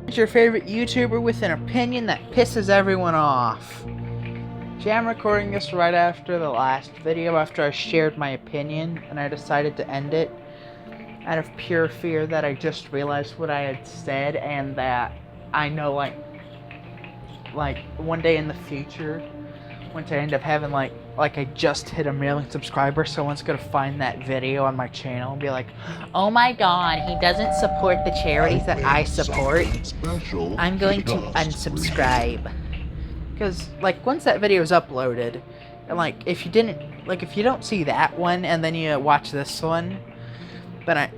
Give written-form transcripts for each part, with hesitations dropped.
Is your favorite YouTuber with an opinion that pisses everyone off? See, I'm recording this right after the last video, after I shared my opinion, and I decided to end it out of pure fear that I just realized what I had said, and that I know, like one day in the future, once I end up having, like I just hit 1 million subscribers, someone's gonna find that video on my channel and be like, oh my god, he doesn't support the charities that I support. I'm going to unsubscribe. Because, like, once that video is uploaded, and, like, if you don't see that one, and then you watch this one, then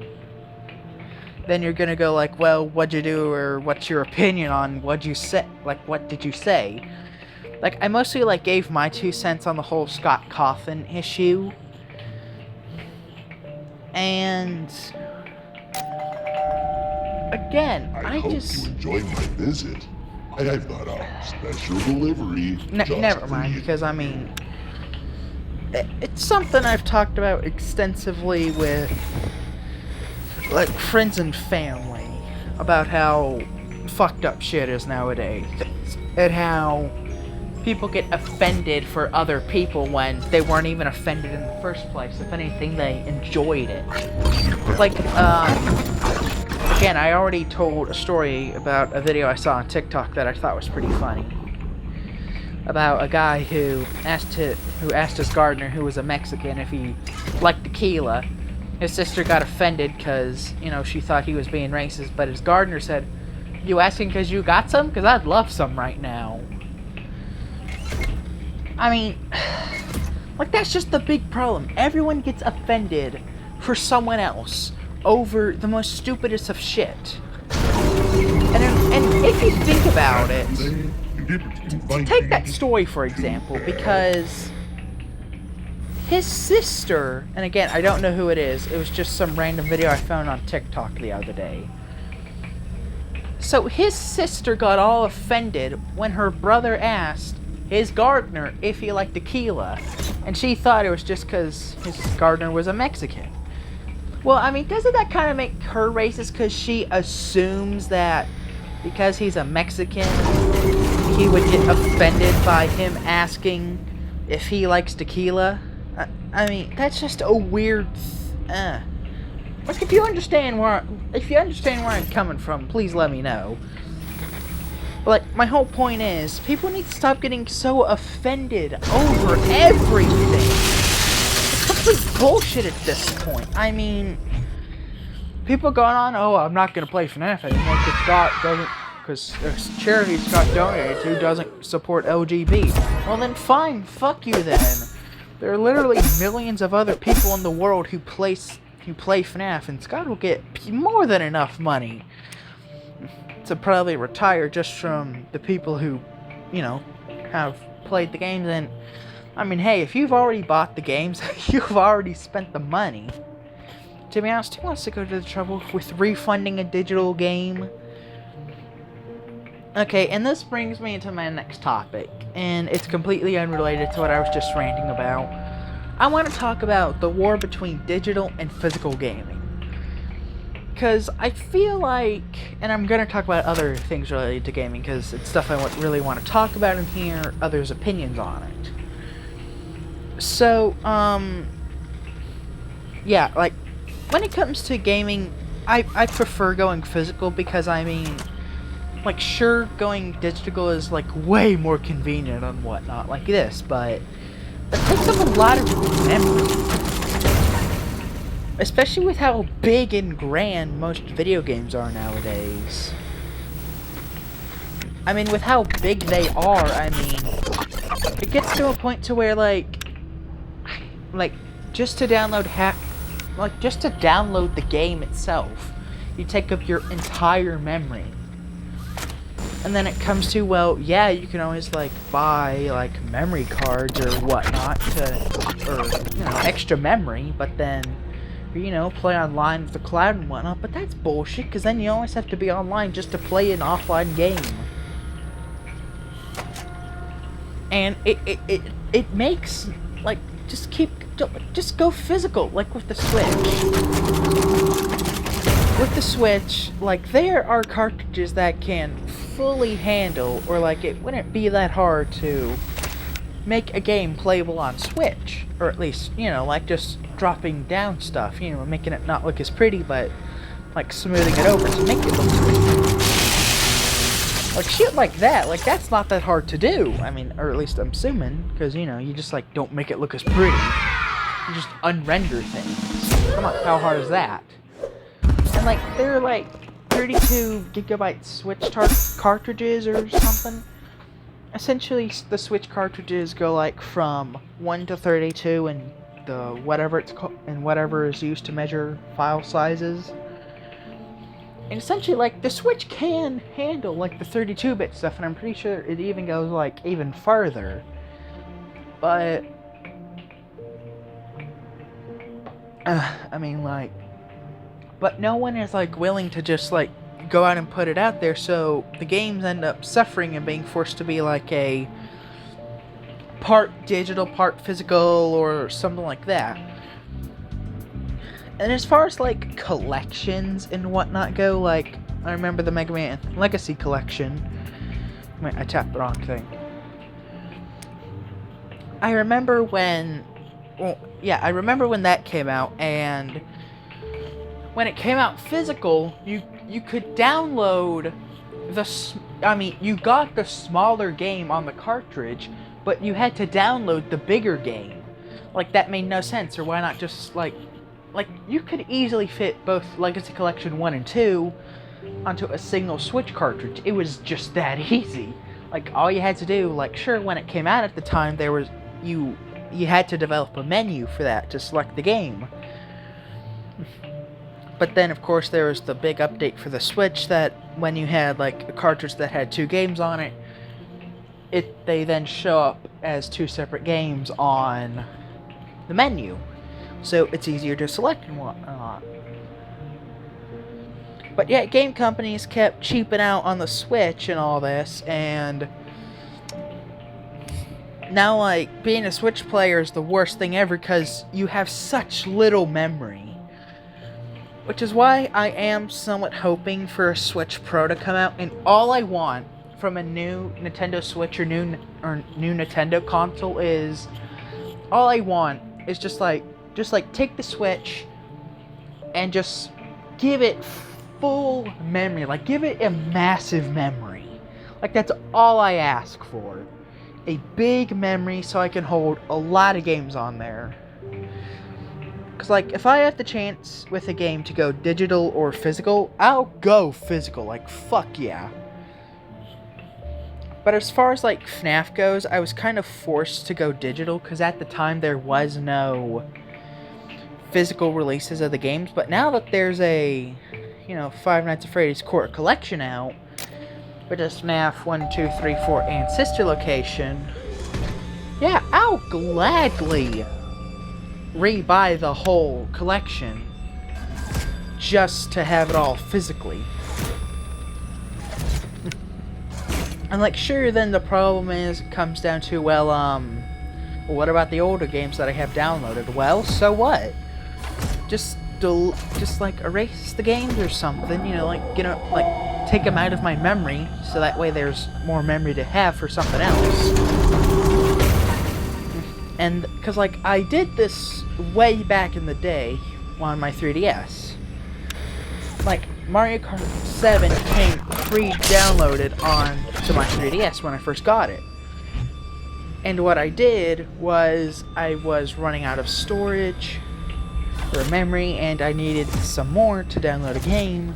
you're gonna go like, well, what'd you do, or what's your opinion on what'd you say, like, what did you say? Like, I mostly, like, gave my 2 cents on the whole Scott Cawthon issue. And again, I hope you enjoyed my visit. I've got a special delivery. Never mind, because I mean, it's something I've talked about extensively with, like, friends and family, about how fucked up shit is nowadays, and how people get offended for other people when they weren't even offended in the first place. If anything, they enjoyed it. Like, again, I already told a story about a video I saw on TikTok that I thought was pretty funny. About a guy who asked his gardener, who was a Mexican, if he liked tequila. His sister got offended because, you know, she thought he was being racist, but his gardener said, "You asking because you got some? Because I'd love some right now." I mean, like, that's just the big problem. Everyone gets offended for someone else over the most stupidest of shit. And if you think about it, take that story for example, because his sister, and again, I don't know who it was just some random video I found on TikTok the other day. So his sister got all offended when her brother asked his gardener if he liked tequila, and she thought it was just because his gardener was a Mexican. Well, I mean, doesn't that kind of make her racist, because she assumes that because he's a Mexican, he would get offended by him asking if he likes tequila? I mean, that's just a weird like, if you understand where I'm coming from, please let me know. But, like, my whole point is, people need to stop getting so offended over everything. It's complete bullshit at this point. I mean, people going on, oh, I'm not gonna play FNAF anymore because there's charity Scott donated to doesn't support LGB. Well then fine, fuck you then. There are literally millions of other people in the world who play FNAF, and Scott will get more than enough money to probably retire just from the people who, you know, have played the games. And I mean, hey, if you've already bought the games, you've already spent the money. To be honest, who wants to go to the trouble with refunding a digital game? Okay, and this brings me into my next topic, and it's completely unrelated to what I was just ranting about. I want to talk about the war between digital and physical gaming. Because I feel like, and I'm going to talk about other things related to gaming, because it's stuff I really want to talk about and hear others' opinions on it. So, yeah, like, when it comes to gaming, I prefer going physical, because, I mean, like, sure, going digital is, like, way more convenient and whatnot, like this, but it takes up a lot of memory. Especially with how big and grand most video games are nowadays. I mean, with how big they are, I mean, it gets to a point to where, like, just to download just to download the game itself, you take up your entire memory. And then it comes to, well, yeah, you can always, like, buy, like, memory cards or whatnot or, you know, extra memory, but then, you know, play online with the cloud and whatnot. But that's bullshit, because then you always have to be online just to play an offline game. And it makes, like, just go physical, like with the Switch. with the Switch, like, there are cartridges that can fully handle, or like, it wouldn't be that hard to make a game playable on Switch. Or at least, you know, like, just dropping down stuff, you know, making it not look as pretty, but, like, smoothing it over to make it look pretty. Like, shit like that, like, that's not that hard to do. I mean, or at least I'm assuming, because, you know, you just, like, don't make it look as pretty. You just unrender things. Come on, how hard is that? And, like, they're, like, 32 gigabyte Switch cartridges or something. Essentially, the Switch cartridges go, like, from 1 to 32 and the whatever it's called, and whatever is used to measure file sizes. And essentially, like, the Switch can handle, like, the 32-bit stuff, and I'm pretty sure it even goes, like, even farther. But I mean, like, but no one is, like, willing to just, like, go out and put it out there, so the games end up suffering and being forced to be, like, a part digital, part physical, or something like that. And as far as, like, collections and whatnot go, like, I remember the Mega Man Legacy Collection. Wait, I tapped the wrong thing. I remember when, well, yeah, I remember when that came out, and when it came out physical, you could download you got the smaller game on the cartridge, but you had to download the bigger game. Like, that made no sense, or why not just, like, you could easily fit both Legacy Collection 1 and 2 onto a single Switch cartridge. It was just that easy. Like, all you had to do, like, sure, when it came out at the time, there was, you had to develop a menu for that to select the game. But then, of course, there was the big update for the Switch that when you had, like, a cartridge that had 2 games on it, they then show up as 2 separate games on the menu. So it's easier to select and whatnot. But yeah, game companies kept cheaping out on the Switch and all this, and now, like, being a Switch player is the worst thing ever because you have such little memory. Which is why I am somewhat hoping for a Switch Pro to come out, and all I want from a new Nintendo Switch or new Nintendo console is, all I want is just like take the Switch and just give it full memory, like give it a massive memory. Like, that's all I ask for. A big memory so I can hold a lot of games on there. Because, like, if I have the chance with a game to go digital or physical, I'll go physical. Like, fuck yeah. But as far as, like, FNAF goes, I was kind of forced to go digital because at the time there was no physical releases of the games. But now that there's a, you know, Five Nights at Freddy's Core Collection out, with this FNAF 1, 2, 3, 4, and Sister Location, yeah, I'll gladly rebuy the whole collection just to have it all physically. And, like, sure, then the problem comes down to, well, what about the older games that I have downloaded? Well, so what? Just like, erase the games or something, you know, like, you know, like, take them out of my memory, so that way there's more memory to have for something else. And, because, like, I did this way back in the day on my 3DS. Like, Mario Kart 7 came pre-downloaded onto my 3DS when I first got it. And what I did was, I was running out of storage or memory, and I needed some more to download a game.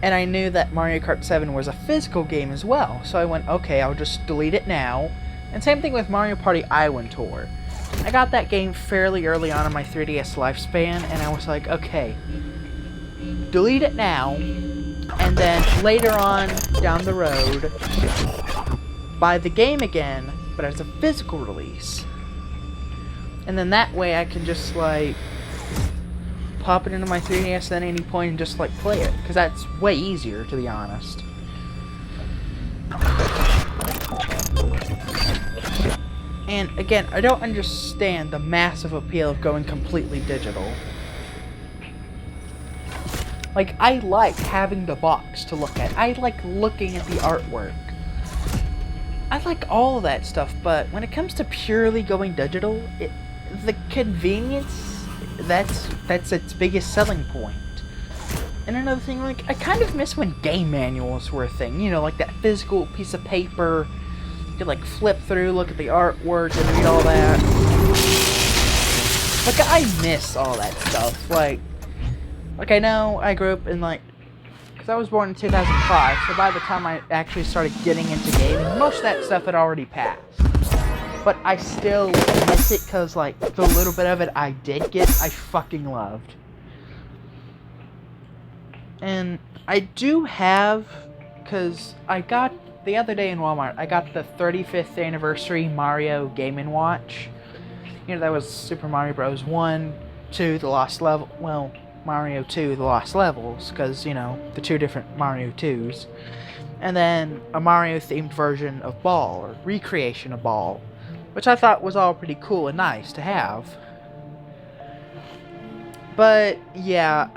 And I knew that Mario Kart 7 was a physical game as well, so I went, okay, I'll just delete it now. And same thing with Mario Party Island Tour. I got that game fairly early on in my 3DS lifespan, and I was like, okay, delete it now, and then later on down the road, buy the game again, but as a physical release. And then that way I can just, like, pop it into my 3DS at any point and just, like, play it. Because that's way easier, to be honest. And, again, I don't understand the massive appeal of going completely digital. Like, I like having the box to look at. I like looking at the artwork. I like all of that stuff, but when it comes to purely going digital, the convenience, that's its biggest selling point. And another thing, like, I kind of miss when game manuals were a thing. You know, like that physical piece of paper. You could, like, flip through, look at the artwork, and read all that. Like, I miss all that stuff. Like, I know I grew up in, like, because I was born in 2005, so by the time I actually started getting into gaming, most of that stuff had already passed. But I still miss it because, like, the little bit of it I did get, I fucking loved. And I do have, because I got, the other day in Walmart, I got the 35th anniversary Mario Game & Watch. You know, that was Super Mario Bros. 1, 2, The Lost Level, well, Mario 2, The Lost Levels, because, you know, the two different Mario 2s. And then a Mario-themed version of Ball, or recreation of Ball, which I thought was all pretty cool and nice to have. But, yeah,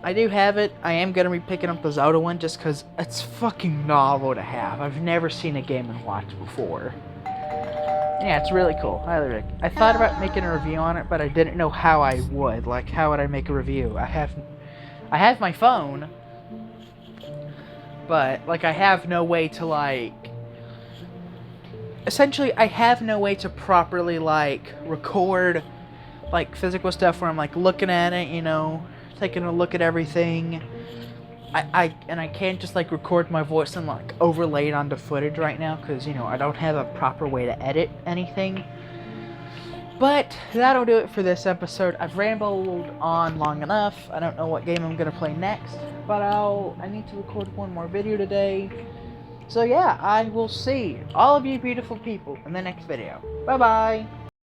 I do have it. I am going to be picking up the Zelda one just because it's fucking novel to have. I've never seen a Game & Watch before. Yeah, it's really cool. I thought about making a review on it, but I didn't know how I would. Like, how would I make a review? I have my phone, but, like, I have no way to, like... Essentially, I have no way to properly, like, record... like physical stuff where I'm like looking at it, you know, taking a look at everything. I can't just like record my voice and like overlay it onto footage right now because, you know, I don't have a proper way to edit anything. But that'll do it for this episode. I've rambled on long enough. I don't know what game I'm gonna play next, but I need to record one more video today. So yeah, I will see all of you beautiful people in the next video. Bye bye.